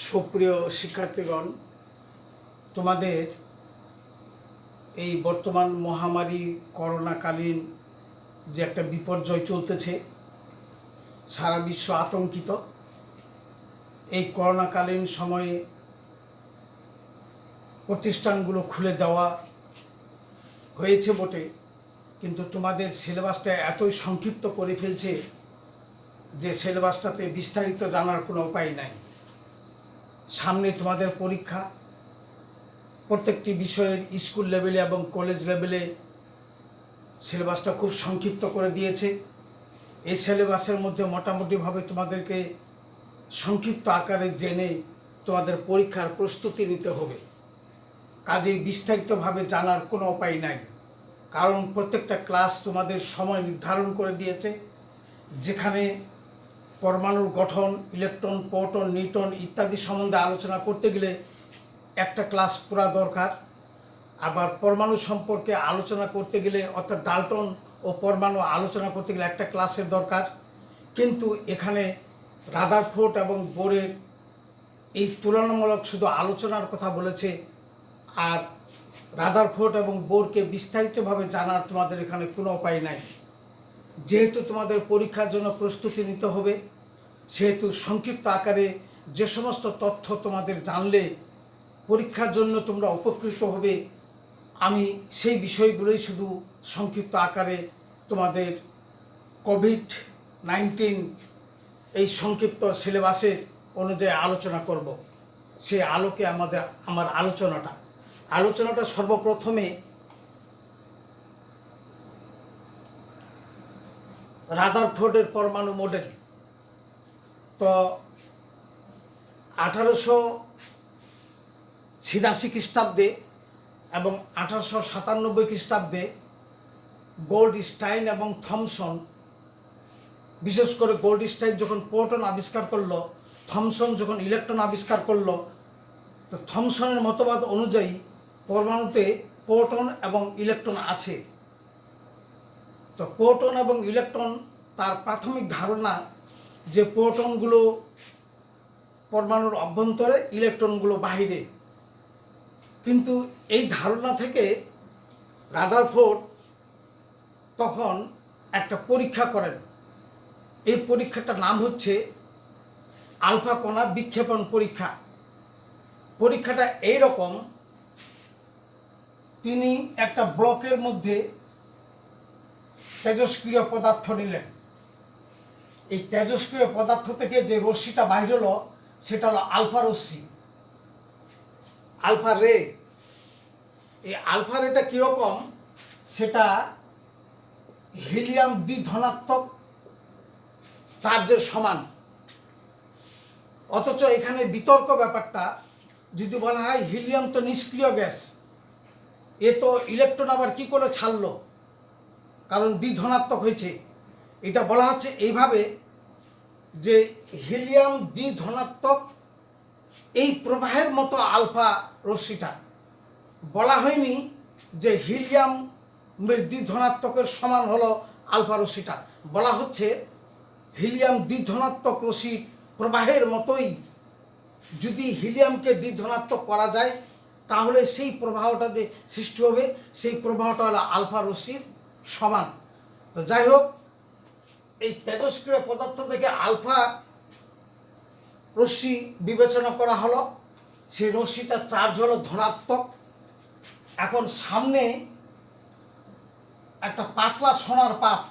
সুপ্রিয় শিক্ষার্থীগণ, তোমাদের এই বর্তমান মহামারী করোনাকালীন যে একটা বিপর্যয় চলতেছে, সারা বিশ্ব আতঙ্কিত। এই করোনাকালীন সময়ে প্রতিষ্ঠানগুলো খুলে দেওয়া হয়েছে বটে, কিন্তু তোমাদের সিলেবাসটা এতই সংক্ষিপ্ত করে ফেলছে যে সিলেবাসটাতে বিস্তারিত জানার কোনো উপায় নাই। সামনে তোমাদের পরীক্ষা, প্রত্যেকটি বিষয়ের স্কুল লেভেলে এবং কলেজ লেভেলে সিলেবাসটা খুব সংক্ষিপ্ত করে দিয়েছে। এই সিলেবাসের মধ্যে মোটামুটিভাবে তোমাদেরকে সংক্ষিপ্ত আকারে জেনে তোমাদের পরীক্ষার প্রস্তুতি নিতে হবে। কাজেই বিস্তারিতভাবে জানার কোনো উপায় নাই, কারণ প্রত্যেকটা ক্লাস তোমাদের সময় নির্ধারণ করে দিয়েছে, যেখানে পরমাণুর গঠন, ইলেকট্রন, প্রোটন, নিউট্রন ইত্যাদি সম্বন্ধে আলোচনা করতে গেলে একটা ক্লাস পুরা দরকার। আবার পরমাণু সম্পর্কে আলোচনা করতে গেলে, অর্থাৎ ডাল্টন ও পরমাণু আলোচনা করতে গেলে একটা ক্লাসের দরকার। কিন্তু এখানে রাদারফোর্ড এবং বোরের এই তুলনামূলক শুধু আলোচনার কথা বলেছে, আর রাদারফোর্ড এবং বোরকে বিস্তারিতভাবে জানার তোমাদের এখানে কোনো উপায় নাই। যেহেতু তোমাদের পরীক্ষার জন্য প্রস্তুতি নিতে হবে, সেহেতু সংক্ষিপ্ত আকারে যে সমস্ত তথ্য তোমাদের জানলে পরীক্ষার জন্য তোমরা উপকৃত হবে, আমি সেই বিষয়গুলোই শুধু সংক্ষিপ্ত আকারে তোমাদের কোভিড-19 এই সংক্ষিপ্ত সিলেবাসের অনুযায়ী আলোচনা করব। সেই আলোকে আমার আলোচনাটা সর্বপ্রথমে রাদারফোর্ডের পরমাণু মডেল। তো 1886 খ্রিস্টাব্দে এবং 1897 খ্রিস্টাব্দে গোল্ডস্টাইন এবং থমসন, বিশেষ করে গোল্ডস্টাইন যখন প্রোটন আবিষ্কার করলো, থমসন যখন ইলেকট্রন আবিষ্কার করলো, তো থমসনের মতবাদ অনুযায়ী পরমাণুতে প্রোটন এবং ইলেকট্রন আছে। তো প্রোটন এবং ইলেকট্রন, তার প্রাথমিক ধারণা যে প্রোটনগুলো পরমাণুর অভ্যন্তরে, ইলেকট্রনগুলো বাহিরে। কিন্তু এই ধারণা থেকে রাদারফোর্ড তখন একটা পরীক্ষা করেন। এই পরীক্ষাটার নাম হচ্ছে আলফা কণা বিক্ষেপণ পরীক্ষা। পরীক্ষাটা এইরকম, তিনি একটা ব্লকের মধ্যে তেজস্ক্রিয় পদার্থ নিলেন। এই তেজস্ক্রিয় পদার্থ থেকে যে রশ্মিটা বাহির হলো সেটা হলো আলফা রশ্মি, আলফা রে। এই আলফা রেটা কীরকম, সেটা হিলিয়াম দ্বিধনাত্মক চার্জের সমান। অথচ এখানে বিতর্ক ব্যাপারটা, যদি বলা হয় হিলিয়াম তো নিষ্ক্রিয় গ্যাস, এ তো ইলেকট্রন আবার কি করে ছাড়লো, কারণ দ্বিধনাত্মক হয়েছে। এটা বলা হচ্ছে এইভাবে যে হিলিয়াম দ্বিধনাত্মক এই প্রবাহের মতো আলফা রশ্মিটা। বলা হয়নি যে হিলিয়ামের দ্বিধনাত্মকের সমান হলো আলফা রশ্মিটা, বলা হচ্ছে হিলিয়াম দ্বিধনাত্মক রশ্মির প্রবাহের মতোই যদি হিলিয়ামকে দ্বিধনাত্মক করা যায়, তাহলে সেই প্রবাহটা যে সৃষ্টি হবে, সেই প্রবাহটা হলো আলফা রশ্মির সমান। তো যাই হোক, এই তেজস্ক্রিয় পদার্থ থেকে আলফা রশ্মি বিবেচনা করা হলো। সেই রশ্মিটার চার্জ হলো ধনাত্মক। এখন সামনে একটা পাতলা সোনার পাত,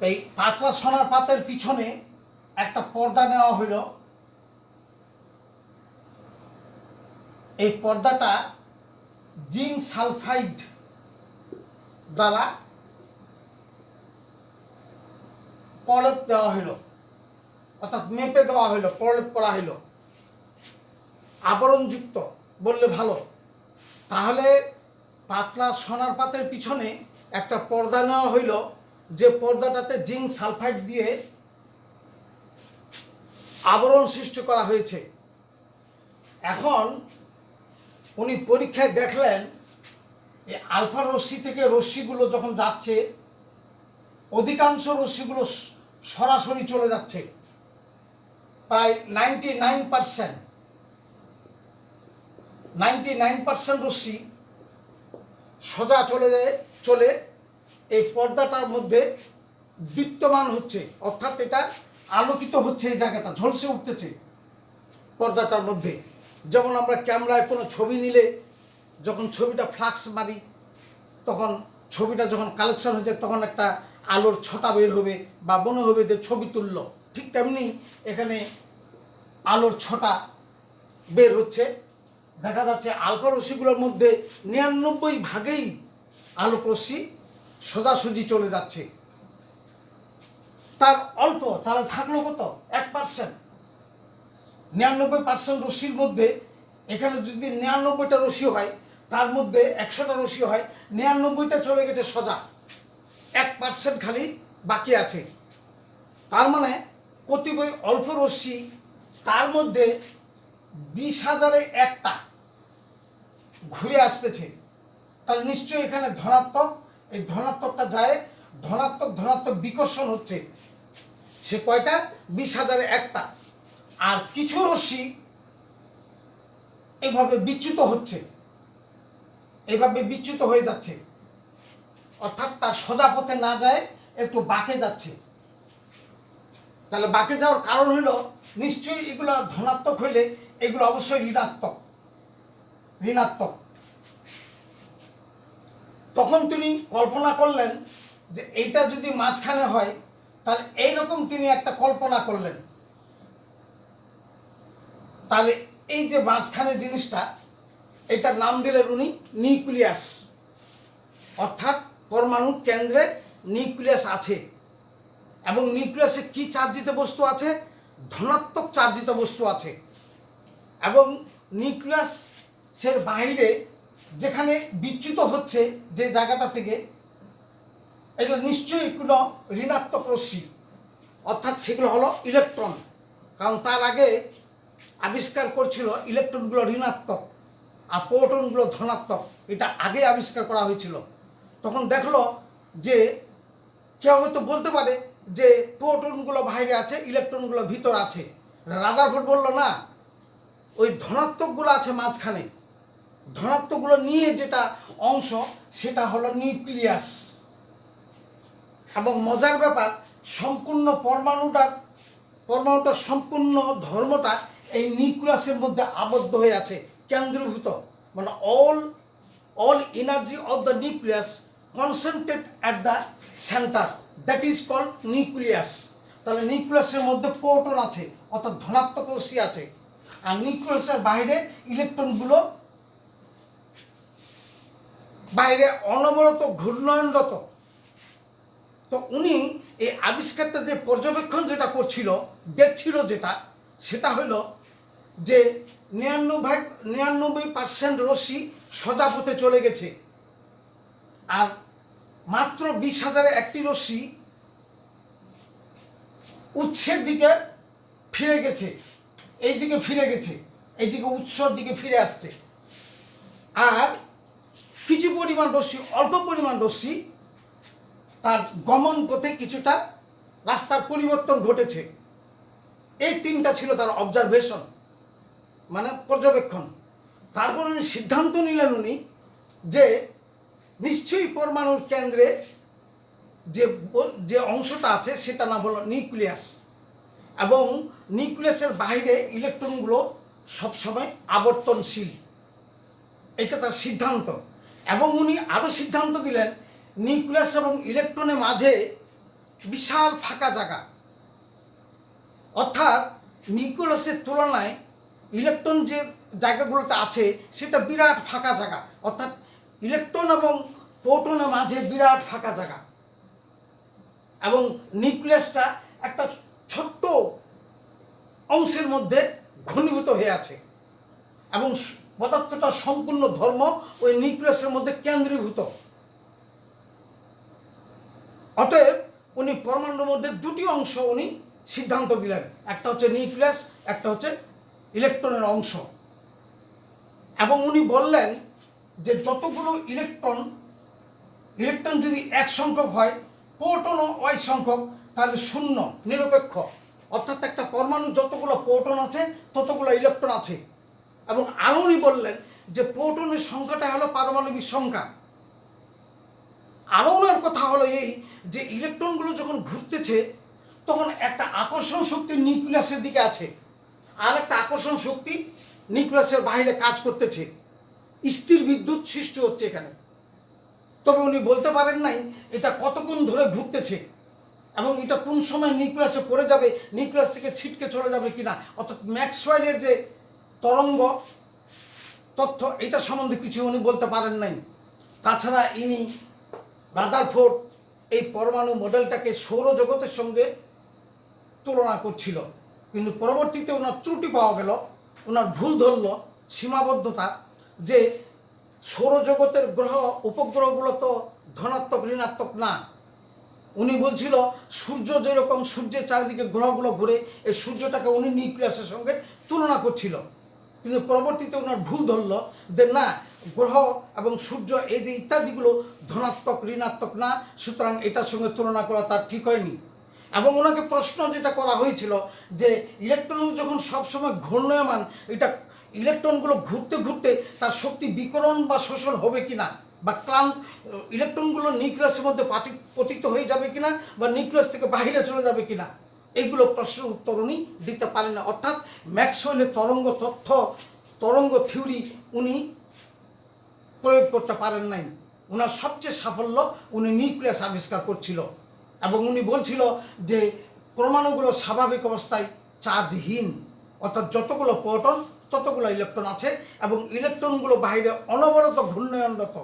এই পাতলা সোনার পাতের পিছনে একটা পর্দা নেওয়া হইল। এই পর্দাটা জিঙ্ক সালফাইড দ্বারা প্রলেপ দেওয়া হইল, অর্থাৎ মেপে দেওয়া হইল, প্রলেপ করা হইল, আবরণযুক্ত বললে ভালো। তাহলে পাতলা সোনার পাতের পিছনে একটা পর্দা নেওয়া হইল, যে পর্দাটাতে জিঙ্ক সালফাইড দিয়ে আবরণ সৃষ্টি করা হয়েছে। এখন উনি পরীক্ষায় দেখলেন এই আলফা রশ্মি থেকে রশ্মিগুলো যখন যাচ্ছে, অধিকাংশ রশ্মিগুলো সরাসরি চলে যাচ্ছে, প্রায় 99% রশ্মি সোজা চলে এই পর্দাটার মধ্যে দীপ্তমান হচ্ছে, অর্থাৎ এটা আলোকিত হচ্ছে, এই জায়গাটা ঝলসে উঠতেছে পর্দাটার মধ্যে। যেমন আমরা ক্যামেরায় কোনো ছবি নিলে যখন ছবিটা ফ্লাক্স মারি, তখন ছবিটা যখন কালেকশন হয়ে যায় তখন একটা আলোর ছটা বের হবে বা মনে হবে যে ছবি তুললো, ঠিক তেমনি এখানে আলোর ছটা বের হচ্ছে। দেখা যাচ্ছে আলফা রশ্মিগুলোর মধ্যে 99 আলোক রশ্মি সোজাসুজি চলে যাচ্ছে। তার অল্প, তাহলে থাকলো কত? 1%। 99% রশ্মির মধ্যে এখানে যদি 99টা রশ্মি হয়, তার মধ্যে 100টা রশ্মি হয়, 99টা চলে গেছে সোজা, 1% খালি বাকি আছে। তার মানে কতিপয় অল্প রশ্মি, তার মধ্যে 20,000-এ একটা ঘুরে আসতেছে, তাহলে নিশ্চয়ই এখানে ধনাত্মক, এই ধনাত্মকটা যায়, ধনাত্মক বিকর্ষণ হচ্ছে। সে কয়টা? 20,000-এ একটা। আর কিছু রশ্মি এইভাবে বিচ্যুত হচ্ছে, এইভাবে বিচ্যুত হয়ে যাচ্ছে, অর্থাৎ তার সোজা পথে না যায়, একটু বাঁকে যাচ্ছে। তাহলে বাঁকে যাওয়ার কারণ হলো নিশ্চয়ই এগুলো ধনাত্মক হইলে এগুলো অবশ্যই ঋণাত্মক। তখন তিনি কল্পনা করলেন যে এইটা যদি মাঝখানে হয়, তাহলে এইরকম তিনি একটা কল্পনা করলেন। তাহলে এই যে মাঝখানে জিনিসটা, এটার নাম দিলেন উনি নিউক্লিয়াস, অর্থাৎ পরমাণুর কেন্দ্রে নিউক্লিয়াস আছে। এবং নিউক্লিয়াসে কি চার্জিত বস্তু আছে? ধনাত্মক চার্জিত বস্তু আছে। এবং নিউক্লিয়াসের বাইরে যেখানে বিচ্যুত হচ্ছে যে জায়গাটা থেকে, এটা নিশ্চয়ই কোনো ঋণাত্মক রশ্মি, অর্থাৎ সেগুলো হলো ইলেকট্রন। কারণ তার আগে আবিষ্কার করছিল ইলেকট্রনগুলো ঋণাত্মক আর প্রোটনগুলো ধনাত্মক, এটা আগে আবিষ্কার করা হয়েছিল। তখন দেখলো যে কেউ হয়তো বলতে পারে যে প্রোটনগুলো বাইরে আছে, ইলেকট্রনগুলো ভিতর আছে। রাদারফোর্ড বললো না, ওই ধনাত্মকগুলো আছে মাঝখানে, ধনাত্মকগুলো নিয়ে যেটা অংশ সেটা হলো নিউক্লিয়াস। এবং মজার ব্যাপার, সম্পূর্ণ পরমাণুটার সম্পূর্ণ ধর্মটা এই নিউক্লিয়াসের মধ্যে আবদ্ধ হয়ে আছে, কেন্দ্রীভূত। মানে all energy of the nucleus concentrate at the centre, that is called nucleus. তাহলে নিউক্লিয়াসের মধ্যে প্রোটন আছে, অর্থাৎ ধনাত্মক রশ্মি আছে, আর নিউক্লিয়াসের বাইরে ইলেকট্রনগুলো বাইরে অনবরত ঘূর্ণয়নরত। তো উনি এই আবিষ্কারটা যে পর্যবেক্ষণ যেটা করছিল, দেখছিল যেটা, সেটা হলো যে 99% রশ্মি সোজা পথে চলে গেছে, আর মাত্র 20,000-এ একটি রশ্মি উৎসের দিকে ফিরে গেছে, এই দিকে ফিরে গেছে, এই দিকে উৎসর দিকে ফিরে আসছে। আর কিছু পরিমাণ রশ্মি, অল্প পরিমাণ রশ্মি, তার গমন পথে কিছুটা রাস্তার পরিবর্তন ঘটেছে। এই তিনটা ছিল তার অবজারভেশন, মানে পর্যবেক্ষণ। তারপর উনি সিদ্ধান্ত নিলেন উনি যে নিশ্চয়ই পরমাণুর কেন্দ্রে যে অংশটা আছে সেটা নাম হলো নিউক্লিয়াস, এবং নিউক্লিয়াসের বাইরে ইলেকট্রনগুলো সবসময় আবর্তনশীল, এটা তার সিদ্ধান্ত। এবং উনি আরও সিদ্ধান্ত দিলেন নিউক্লিয়াস এবং ইলেকট্রনের মাঝে বিশাল ফাঁকা জায়গা, অর্থাৎ নিউক্লিয়াসের তুলনায় ইলেকট্রন যে জায়গাগুলোতে আছে সেটা বিরাট ফাঁকা জায়গা, অর্থাৎ ইলেকট্রন এবং প্রোটনের মাঝে বিরাট ফাঁকা জায়গা। এবং নিউক্লিয়াসটা একটা ছোট্ট অংশের মধ্যে ঘনীভূত হয়ে আছে, এবং পদার্থটার সম্পূর্ণ ধর্ম ওই নিউক্লিয়াসের মধ্যে কেন্দ্রীভূত। অতএব উনি পরমাণুর মধ্যে দুটি অংশ উনি সিদ্ধান্ত দিলেন, একটা হচ্ছে নিউক্লিয়াস, একটা হচ্ছে ইলেকট্রনের অংশ। এবং উনি বললেন যে যতগুলো ইলেকট্রন যদি এক সংখ্যক হয়, প্রোটনও ওই সংখ্যক, তাহলে শূন্য, নিরপেক্ষ। অর্থাৎ একটা পরমাণু যতগুলো প্রোটন আছে ততগুলো ইলেকট্রন আছে। এবং আরও উনি বললেন যে প্রোটনের সংখ্যাটা হলো পারমাণবিক সংখ্যা। আরও ওনার কথা হলো এই যে ইলেকট্রনগুলো যখন ঘুরতেছে তখন একটা আকর্ষণ শক্তি নিউক্লিয়াসের দিকে আছে, আর একটা আকর্ষণ শক্তি নিউক্লিয়াসের বাইরে কাজ করতেছে, স্থির বিদ্যুৎ সৃষ্টি হচ্ছে এখানে। তবে উনি বলতে পারেন নাই এটা কতক্ষণ ধরে ঘুরতেছে এবং এটা কোন সময় নিউক্লিয়াসে পড়ে যাবে, নিউক্লিয়াস থেকে ছিটকে চলে যাবে কিনা, অর্থাৎ ম্যাক্সওয়েলের যে তরঙ্গ তথ্য এটা সম্বন্ধে কিছু উনি বলতে পারেন নাই। তাছাড়া ইনি রাদারফোর্ড এই পরমাণু মডেলটাকে সৌরজগতের সঙ্গে তুলনা করছিল, কিন্তু পরবর্তীতে ওনার ত্রুটি পাওয়া গেল, ওনার ভুল ধরল, সীমাবদ্ধতা, যে সৌরজগতের গ্রহ উপগ্রহগুলো তো ধনাত্মক ঋণাত্মক না। উনি বলছিল সূর্য যেরকম সূর্যের চারিদিকে গ্রহগুলো ঘুরে, এই সূর্যটাকে উনি নিউক্লিয়াসের সঙ্গে তুলনা করছিল, কিন্তু পরবর্তীতে ওনার ভুল ধরল যে না, গ্রহ এবং সূর্য এই যে ইত্যাদিগুলো ধনাত্মক ঋণাত্মক না, সুতরাং এটার সঙ্গে তুলনা করা তার ঠিক হয়নি। এবং ওনাকে প্রশ্ন যেটা করা হয়েছিল যে ইলেকট্রন যখন সবসময় ঘূর্ণায়মান, এটা ইলেকট্রনগুলো ঘুরতে ঘুরতে তার শক্তি বিকরণ বা শোষণ হবে কিনা, বা ইলেকট্রনগুলো নিউক্লিয়াসের মধ্যে পতিত হয়ে যাবে কিনা, বা নিউক্লিয়াস থেকে বাইরে চলে যাবে কিনা, এইগুলো প্রশ্নের উত্তর উনি দিতে পারেন না। অর্থাৎ ম্যাক্সওয়েলের তরঙ্গ থিওরি উনি প্রয়োগ করতে পারেন নাই। ওনার সবচেয়ে সাফল্য উনি নিউক্লিয়াস আবিষ্কার করছিল এবং উনি বলছিল যে পরমাণুগুলো স্বাভাবিক অবস্থায় চার্জহীন, অর্থাৎ যতগুলো প্রোটন ততগুলো ইলেকট্রন আছে এবং ইলেকট্রনগুলো বাইরে অনবরত ঘূর্ণায়নরত।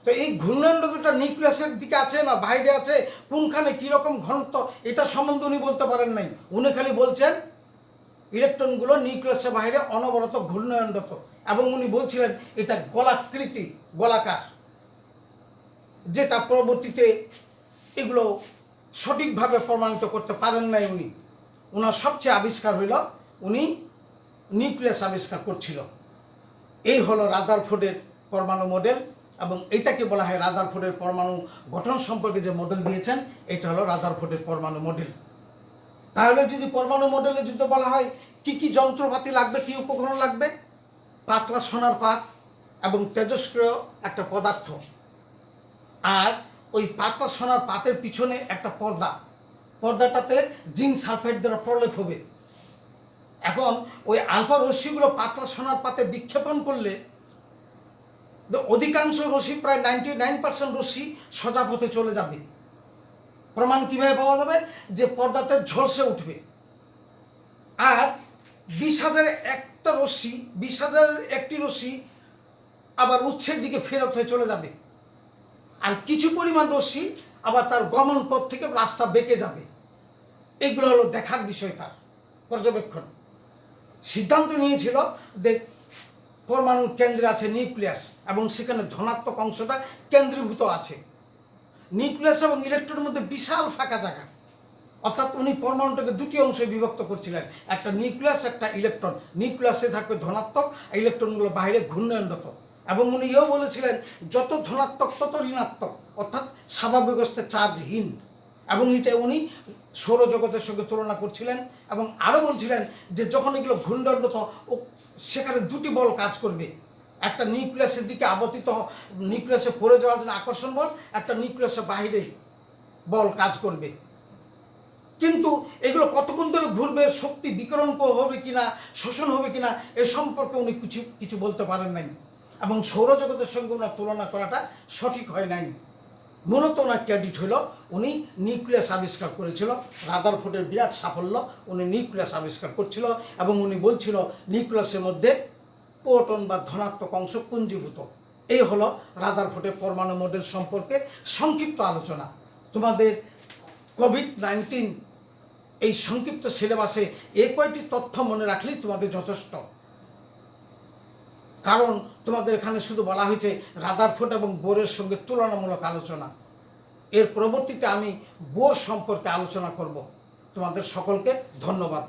তো এই ঘূর্ণায়নরতটা নিউক্লিয়াসের দিকে আছে না বাইরে আছে, কোনখানে কীরকম ঘনত্ব, এটা সম্বন্ধে উনি বলতে পারেন নাই। উনি খালি বলছেন ইলেকট্রনগুলো নিউক্লিয়াসের বাইরে অনবরত ঘূর্ণায়নরত, এবং উনি বলছিলেন এটা গোলাকার, যেটা পরবর্তীতে এগুলো সঠিকভাবে প্রমাণিত করতে পারেন নাই উনি। ওনার সবচেয়ে আবিষ্কার হইল উনি নিউক্লিয়াস আবিষ্কার করছিল। এই হলো রাদারফোর্ডের পরমাণু মডেল, এবং এটাকে বলা হয় রাদারফোর্ডের পরমাণু গঠন সম্পর্কে যে মডেল দিয়েছেন এটা হলো রাদারফোর্ডের পরমাণু মডেল। তাহলে যদি পরমাণু মডেলে যদি বলা হয় কি কি যন্ত্রপাতি লাগবে, কি উপকরণ লাগবে, পাতলা সোনার পাত এবং তেজস্ক্রিয় একটা পদার্থ, আর ওই পাতলা সোনার পাতের পিছনে একটা পর্দাটাতে জিঙ্ক সালফেট দ্বারা প্রলেপ হবে। এখন ওই আলফা রশ্মিগুলো পাতলা সোনার পাতে বিক্ষেপণ করলে অধিকাংশ রশ্মি, প্রায় 99% রশ্মি সোজা পথে চলে যাবে। প্রমাণ কীভাবে পাওয়া যাবে? যে পর্দাতে ঝলসে উঠবে, আর 20,000 একটি রশ্মি আবার উৎসের দিকে ফেরত হয়ে চলে যাবে, আর কিছু পরিমাণ রশ্মি আবার তার গমন পথ থেকে রাস্তা বেঁকে যাবে। এগুলো হলো দেখার বিষয়, তার পর্যবেক্ষণ। সিদ্ধান্ত নিয়েছিল যে পরমাণুর কেন্দ্রে আছে নিউক্লিয়াস এবং সেখানে ধনাত্মক অংশটা কেন্দ্রীভূত আছে। নিউক্লিয়াস এবং ইলেকট্রনের মধ্যে বিশাল ফাঁকা জায়গা, অর্থাৎ উনি পরমাণুটাকে দুটি অংশে বিভক্ত করছিলেন, একটা নিউক্লিয়াস, একটা ইলেকট্রন। নিউক্লিয়াসে থাকবে ধনাত্মক, ইলেকট্রনগুলো বাইরে ঘূর্ণায়নরত। এবং উনি এও বলেছিলেন যত ধনাত্মক তত ঋণাত্মক, অর্থাৎ স্বাভাবিক অবস্থায় চার্জহীন। এবং এটা উনি সৌরজগতের সঙ্গে তুলনা করছিলেন এবং আরও বলছিলেন যে যখন এগুলো ঘূর্ণায়নরত সেখানে দুটি বল কাজ করবে, একটা নিউক্লিয়াসের দিকে আবর্তিত নিউক্লিয়াসে পড়ে যাওয়ার জন্য আকর্ষণ বল, একটা নিউক্লিয়াসের বাইরে বল কাজ করবে। কিন্তু এগুলো কতক্ষণ ধরে ঘুরবে, শক্তি বিকরণ হবে কিনা, শোষণ হবে কিনা, এ সম্পর্কে উনি কিছু বলতে পারেন নাই, এবং সৌরজগতের সঙ্গে ওনার তুলনা করাটা সঠিক হয় নাই। মূলত ওনার ক্রেডিট হল উনি নিউক্লিয়াস আবিষ্কার করেছিল। রাদারফোর্ডের বিরাট সাফল্য, উনি নিউক্লিয়াস আবিষ্কার করছিল এবং উনি বলছিল নিউক্লিয়াসের মধ্যে প্রোটন বা ধনাত্মক অংশ পুঞ্জীভূত। এই হলো রাদারফোর্ডের পরমাণু মডেল সম্পর্কে সংক্ষিপ্ত আলোচনা। তোমাদের কোভিড-19 এই সংক্ষিপ্ত সিলেবাসে এই কয়টি তথ্য মনে রাখলেই তোমাদের যথেষ্ট, কারণ তোমাদের এখানে শুধু বলা হয়েছে রাদারফোর্ড এবং বোরের সঙ্গে তুলনামূলক আলোচনা। এর পরবর্তীতে আমি বোর সম্পর্কে আলোচনা করব। তোমাদের সকলকে ধন্যবাদ।